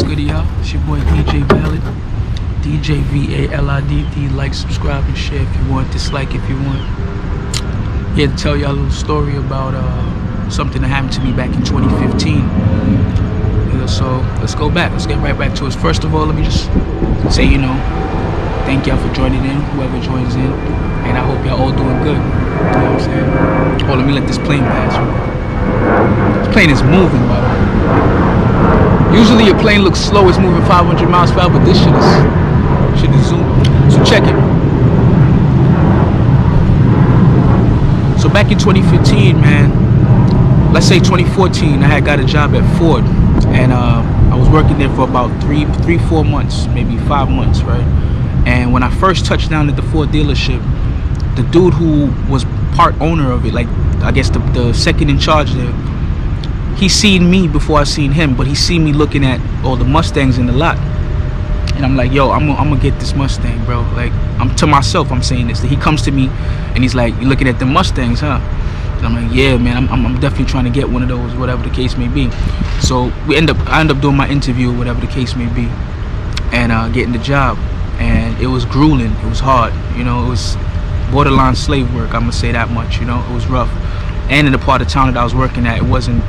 good, y'all? It's your boy DJ Valid, DJ VALIDD. Like, subscribe, and share if you want. Dislike if you want. Here to tell y'all a little story about something that happened to me back in 2015. Yeah, so let's go back. Let's get right back to it. First of all, let me just say, thank y'all for joining in, whoever joins in, and I hope y'all all doing good. You know what I'm saying? Oh, let me let this plane pass. This plane is moving, by the way. Usually a plane looks slow, it's moving 500 miles per hour, but this shit is zooming. So check it. So back in 2015, man, let's say 2014, I had got a job at Ford, and I was working there for about 4 months, maybe 5 months, right? And when I first touched down at the Ford dealership, the dude who was part owner of it, like I guess the second in charge there, he seen me before I seen him, but he seen me looking at all the Mustangs in the lot. And I'm like, yo, I'm gonna get this Mustang, bro. Like, I'm to myself, I'm saying this. He comes to me and he's like, you looking at the Mustangs, huh? And I'm like, yeah, man, I'm definitely trying to get one of those, whatever the case may be. So I end up doing my interview, whatever the case may be, and getting the job. And it was grueling, it was hard, it was borderline slave work, I'm gonna say that much, it was rough. And in the part of town that I was working at, it wasn't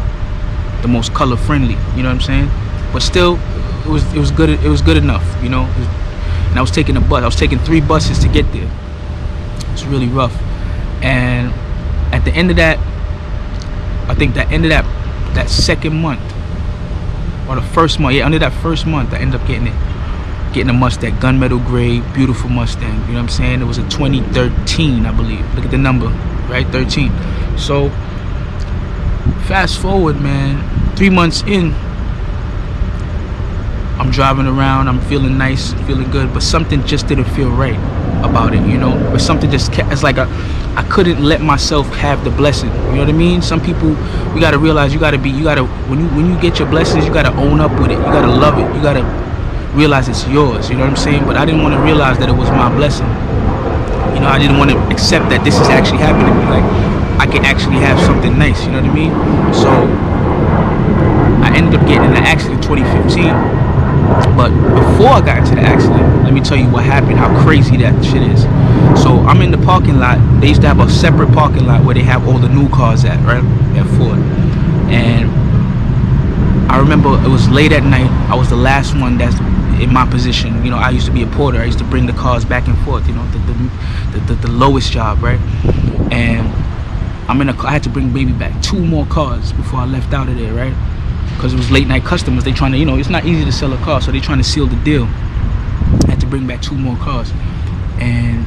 the most color friendly, you know what I'm saying? But still, it was good enough, And I was taking a bus. I was taking 3 buses to get there. It's really rough. And at the end of that, I think that second month, or the first month, under that first month, I ended up getting a Mustang, gunmetal gray, beautiful Mustang. You know what I'm saying? It was a 2013, I believe. Look at the number, right? 13. So fast forward, man, 3 months in, I'm driving around, I'm feeling nice, feeling good, but something just didn't feel right about it, But something just kept, it's like I couldn't let myself have the blessing, you know what I mean? Some people, you gotta realize, when you get your blessings, you gotta own up with it, you gotta love it, you gotta realize it's yours, you know what I'm saying? But I didn't want to realize that it was my blessing. I didn't want to accept that this is actually happening to me, like I can actually have something nice, you know what I mean? So I ended up getting in an accident in 2015. But before I got into the accident, let me tell you what happened, how crazy that shit is. So I'm in the parking lot. They used to have a separate parking lot where they have all the new cars at, right? At Ford. And I remember it was late at night. I was the last one that's in my position. I used to be a porter. I used to bring the cars back and forth, the lowest job, right? And I had to bring baby back 2 more cars before I left out of there, right? Because it was late night customers. They trying to, it's not easy to sell a car, so they trying to seal the deal. I had to bring back 2 more cars. And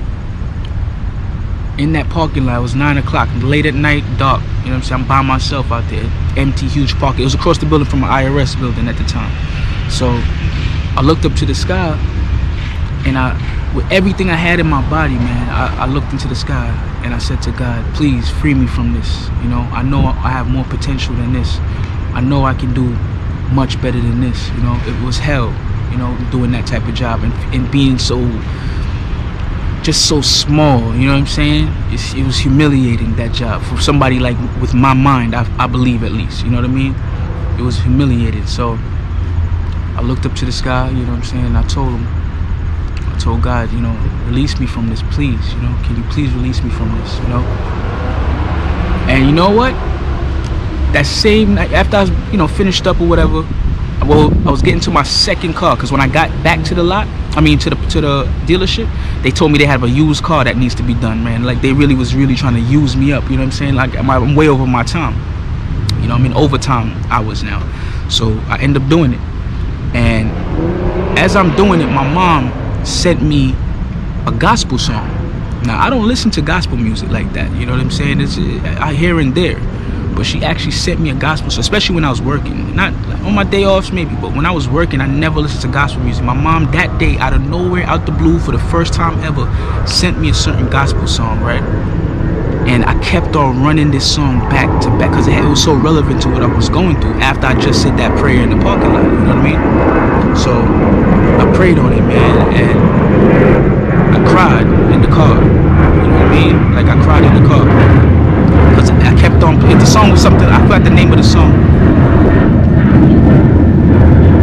in that parking lot, it was 9 o'clock, late at night, dark. You know what I'm saying? I'm by myself out there, empty, huge parking. It was across the building from an IRS building at the time. So I looked up to the sky, and with everything I had in my body, man, I looked into the sky and I said to God, please free me from this. I know I have more potential than this. I know I can do much better than this. It was hell, doing that type of job and being just so small, you know what I'm saying? It was humiliating, that job, for somebody like with my mind, I believe, at least, you know what I mean? It was humiliating. So I looked up to the sky, you know what I'm saying? I told God, release me from this, please, can you please release me from this, And you know what? That same night, after I was, finished up or whatever, well, I was getting to my second car, because when I got back to the lot, to the dealership, they told me they have a used car that needs to be done, man. Like, they was really trying to use me up, you know what I'm saying? Like, I'm way over my time. I'm in overtime hours now. So I end up doing it. And as I'm doing it, my mom sent me a gospel song. Now, I don't listen to gospel music like that, you know what I'm saying? I hear and there. But she actually sent me a gospel song, especially when I was working. Not on my day offs maybe, but when I was working, I never listened to gospel music. My mom that day, out of nowhere, out the blue, for the first time ever, sent me a certain gospel song, right? And I kept on running this song back to back, because it was so relevant to what I was going through after I just said that prayer in the parking lot, you know what I mean? So I prayed on it, man, and I cried in the car, you know what I mean? Like, I cried in the car. Because I kept on, the song was something, I forgot the name of the song.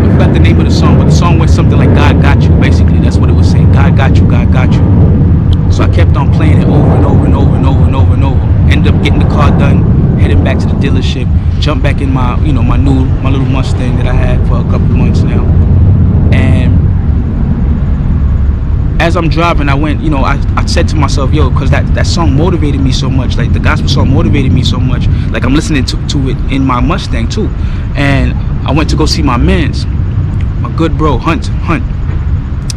I forgot the name of the song, but the song went something like God got you. Basically, that's what it was saying. God got you. God got you. So I kept on playing it over and over and over and over and over and over. Ended up getting the car done, heading back to the dealership, jumped back in my, you know, my little Mustang that I had for a couple of months now. And as I'm driving, I went, you know, I said to myself, yo, because that song motivated me so much, like the gospel song motivated me so much, like I'm listening to it in my Mustang too. And I went to go see my mans, my good bro, Hunt.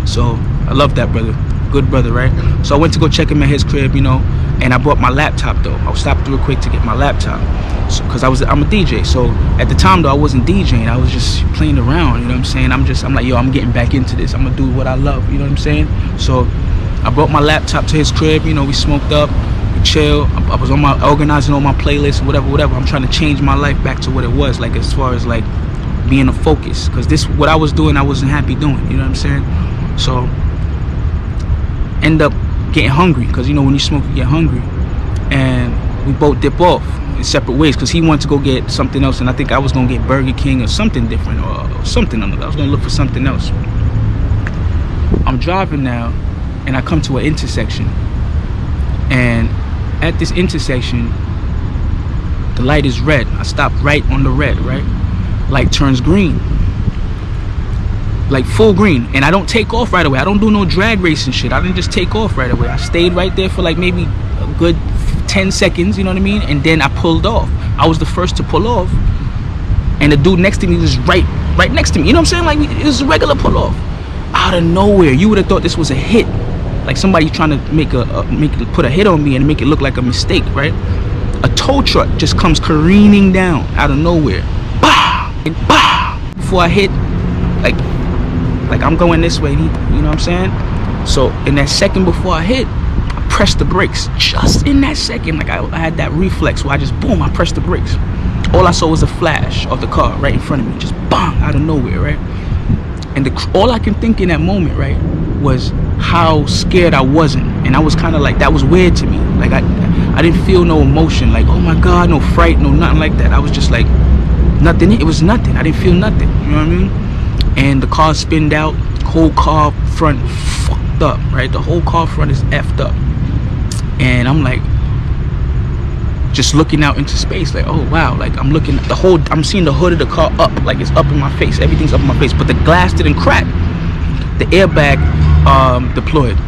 So I love that brother, good brother, right? So I went to go check him at his crib, you know, and I brought my laptop though. I stopped real quick to get my laptop, because I'm a DJ. So at the time though, I wasn't DJing, I was just playing around, you know what I'm saying? I'm like, yo, I'm getting back into this, I'm gonna do what I love, you know what I'm saying? So I brought my laptop to his crib, you know, we smoked up, we chill. I was organizing all my playlists, whatever. I'm trying to change my life back to what it was, like as far as like being a focus, because what I was doing, I wasn't happy doing, you know what I'm saying? So end up getting hungry, because you know when you smoke you get hungry, and we both dip off in separate ways, because he wanted to go get something else, and I think I was gonna get Burger King or something different, or something. I was gonna look for something else. I'm driving now, and I come to an intersection, and at this intersection the light is red. I stop right on the red, right? Light turns green, like full green, and I don't take off right away. I don't do no drag racing shit. I didn't just take off right away. I stayed right there for like maybe a good 10 seconds, you know what I mean? And then I pulled off. I was the first to pull off, and the dude next to me was right next to me, you know what I'm saying? Like, it was a regular pull off. Out of nowhere, you would have thought this was a hit, like somebody trying to put a hit on me and make it look like a mistake, right? A tow truck just comes careening down out of nowhere. Bah! And bah! Before I hit, like I'm going this way, you know what I'm saying? So in that second before I hit, I pressed the brakes. Just in that second, like I had that reflex where I just boom, I pressed the brakes. All I saw was a flash of the car right in front of me, just bang, out of nowhere, right? And all I can think in that moment, right, was how scared I wasn't. And I was kind of like, that was weird to me. Like I didn't feel no emotion, like, oh my God, no fright, no nothing like that. I was just like, nothing. It was nothing. I didn't feel nothing, you know what I mean? And the car spinned out, whole car front fucked up, right? The whole car front is effed up. And I'm like, just looking out into space, like, oh wow, like I'm seeing the hood of the car up, like it's up in my face, everything's up in my face, but the glass didn't crack. The airbag deployed,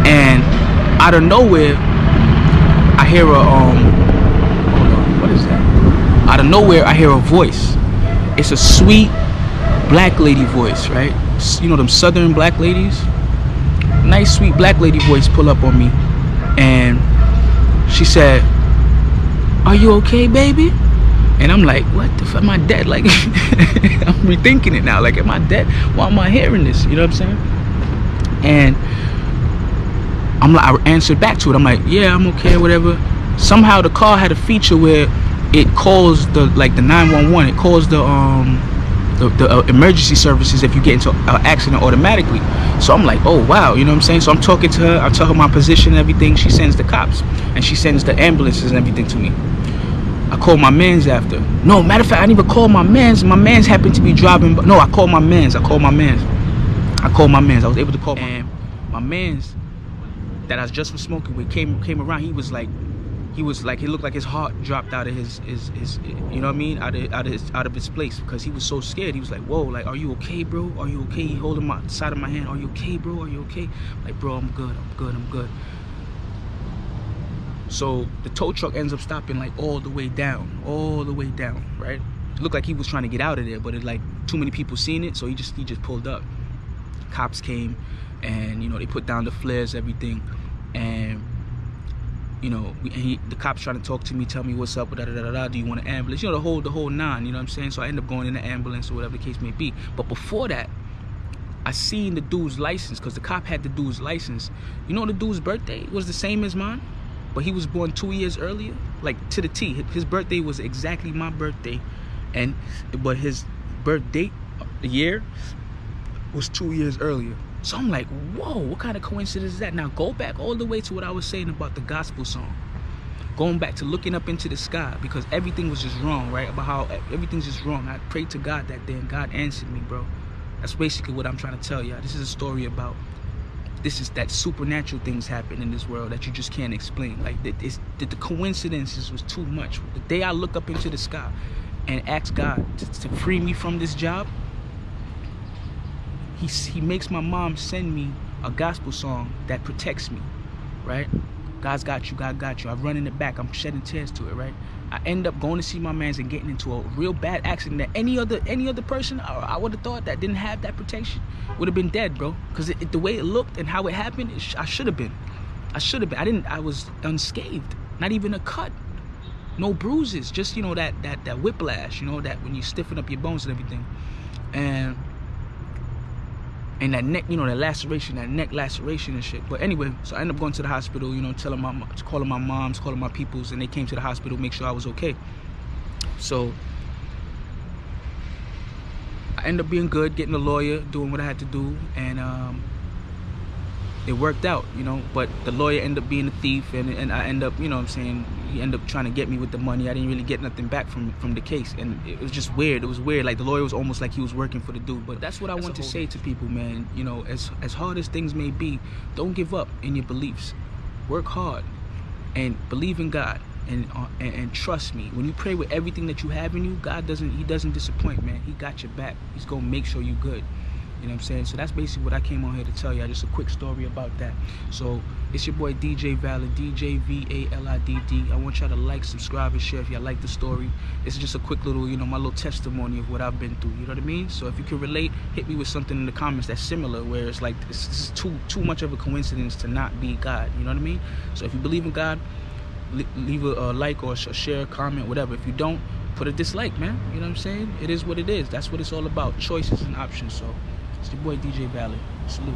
and out of nowhere I hear a hold on, what is that? Out of nowhere I hear a voice. It's a sweet black lady voice, right? You know them southern black ladies? Nice sweet black lady voice pull up on me, and she said, "Are you okay, baby?" And I'm like, what the fuck, am I dead? Like, I'm rethinking it now, like, am I dead? Why am I hearing this? You know what I'm saying? And I'm like, I answered back to it. I'm like, yeah, I'm okay, whatever. Somehow the car had a feature where it calls the 911. It calls the emergency services if you get into an accident automatically. So I'm like, oh wow, you know what I'm saying? So I'm talking to her, I tell her my position and everything. She sends the cops, and she sends the ambulances and everything to me. I called my mans after. No, matter of fact, I didn't even call my mans. My mans happened to be driving. No, I called my mans. I called my mans. I was able to call my mans that I just was smoking with came around. He looked like his heart dropped out of his you know what I mean, out of his place, because he was so scared. He was like, whoa, like, are you okay, bro? Are you okay? He holding my side of my hand. Are you okay, bro? Are you okay? Like, bro, I'm good. So the tow truck ends up stopping like all the way down, right? It looked like he was trying to get out of there, but it, like, too many people seen it, so he just pulled up. Cops came, and you know, they put down the flares, everything, and you know, the cops trying to talk to me, tell me what's up, do you want an ambulance? You know, the whole nine, you know what I'm saying? So I end up going in the ambulance or whatever the case may be. But before that, I seen the dude's license, because the cop had the dude's license. You know, the dude's birthday was the same as mine, but he was born 2 years earlier, like to the T. His birthday was exactly my birthday, but his birth date, the year, was 2 years earlier. So I'm like, whoa, what kind of coincidence is that? Now go back all the way to what I was saying about the gospel song. going back to looking up into the sky, because everything was just wrong, right? About how everything's just wrong. I prayed to God that day, and God answered me, bro. That's basically what I'm trying to tell y'all. This is a story about, this is that supernatural things happen in this world that you just can't explain. Like, the coincidences was too much. The day I look up into the sky and ask God to free me from this job, he makes my mom send me a gospel song that protects me, right? God's got you, God got you. I run in the back, I'm shedding tears to it, right? I end up going to see my mans and getting into a real bad accident that any other person I would have thought that didn't have that protection would have been dead, bro. Because the way it looked and how it happened, I should have been. I was unscathed, not even a cut, no bruises, just, you know, that whiplash, you know, that when you stiffen up your bones and everything, and that neck, you know, that neck laceration and shit. But anyway, so I ended up going to the hospital, you know, calling my moms, calling my peoples, and they came to the hospital, make sure I was okay. So I ended up being good, getting a lawyer, doing what I had to do, and it worked out, you know. But the lawyer ended up being a thief, and I ended up, you know what I'm saying, he ended up trying to get me with the money. I didn't really get nothing back from the case, and it was just weird. It was weird. Like, the lawyer was almost like he was working for the dude. But that's what I want to say to people, man. You know, as hard as things may be, don't give up in your beliefs. Work hard and believe in God, and trust me. When you pray with everything that you have in you, God doesn't disappoint, man. He got your back. He's gonna make sure you're good. You know what I'm saying? So that's basically what I came on here to tell you. Just a quick story about that. So it's your boy DJ Valid, DJ VALIDD. I want y'all to like, subscribe, and share if y'all like the story. This is just a quick little, you know, my little testimony of what I've been through. You know what I mean? So if you can relate, hit me with something in the comments that's similar, where it's like, this is too much of a coincidence to not be God. You know what I mean? So if you believe in God, leave a like or share, comment, whatever. If you don't, put a dislike, man. You know what I'm saying? It is what it is. That's what it's all about. Choices and options. So it's your boy DJ Valid. Salute.